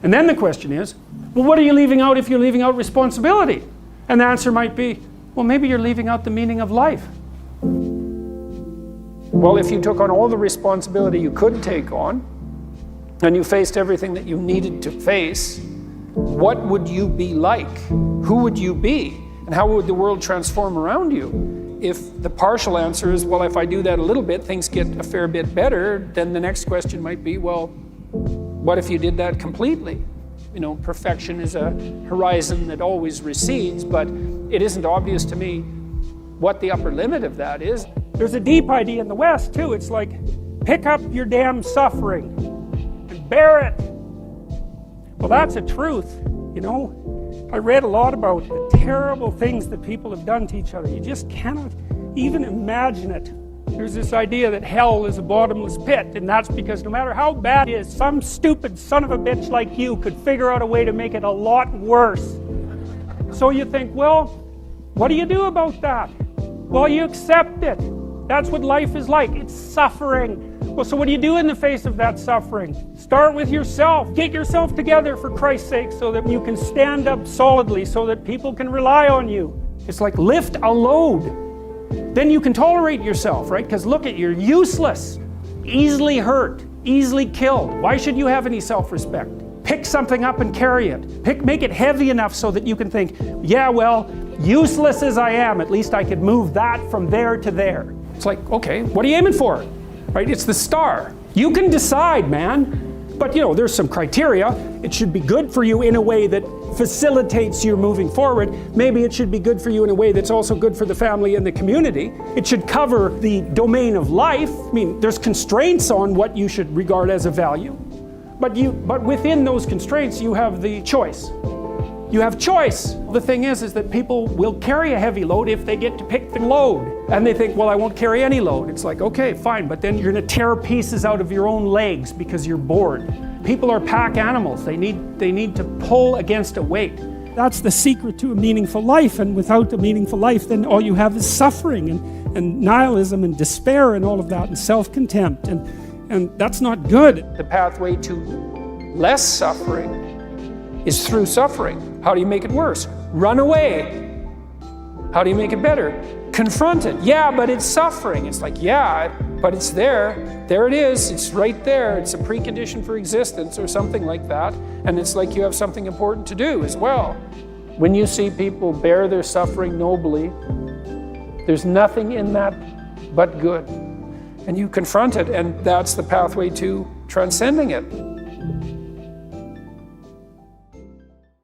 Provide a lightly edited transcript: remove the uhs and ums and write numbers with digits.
And then the question is, well, what are you leaving out if you're leaving out responsibility? And the answer might be, well, maybe you're leaving out the meaning of life. Well, if you took on all the responsibility you could take on, and you faced everything that you needed to face, what would you be like? Who would you be? And how would the world transform around you? If the partial answer is, well, if I do that a little bit, things get a fair bit better, then the next question might be, well, what if you did that completely? You know, perfection is a horizon that always recedes, but it isn't obvious to me what the upper limit of that is. There's a deep idea in the West, too. It's like, pick up your damn suffering and bear it. Well, that's a truth, you know. I read a lot about the terrible things that people have done to each other. You just cannot even imagine it. There's this idea that hell is a bottomless pit, and that's because no matter how bad it is, some stupid son of a bitch like you could figure out a way to make it a lot worse. So you think, well, what do you do about that? Well, you accept it. That's what life is like. It's suffering. Well, so what do you do in the face of that suffering? Start with yourself. Get yourself together, for Christ's sake, so that you can stand up solidly, so that people can rely on you. It's like lift a load. Then you can tolerate yourself, right? Because look, you're useless, easily hurt, easily killed. Why should you have any self-respect? Pick something up and carry it. Make it heavy enough so that you can think, yeah, well, useless as I am, at least I could move that from there to there. It's like, okay, what are you aiming for? Right? It's the star. You can decide, man. But you know, there's some criteria. It should be good for you in a way that facilitates your moving forward. Maybe it should be good for you in a way that's also good for the family and the community. It should cover the domain of life. I mean, there's constraints on what you should regard as a value. But within those constraints, you have the choice. You have choice. The thing is that people will carry a heavy load if they get to pick the load. And they think, well, I won't carry any load. It's like, okay, fine, but then you're gonna tear pieces out of your own legs because you're bored. People are pack animals. They need to pull against a weight. That's the secret to a meaningful life, and without a meaningful life, then all you have is suffering and nihilism and despair and all of that, and self-contempt, and that's not good. The pathway to less suffering is through suffering. How do you make it worse? Run away. How do you make it better? Confront it. Yeah, but it's suffering. It's like, yeah, but it's there. There it is. It's right there. It's a precondition for existence or something like that. And it's like you have something important to do as well. When you see people bear their suffering nobly, there's nothing in that but good. And you confront it, and that's the pathway to transcending it.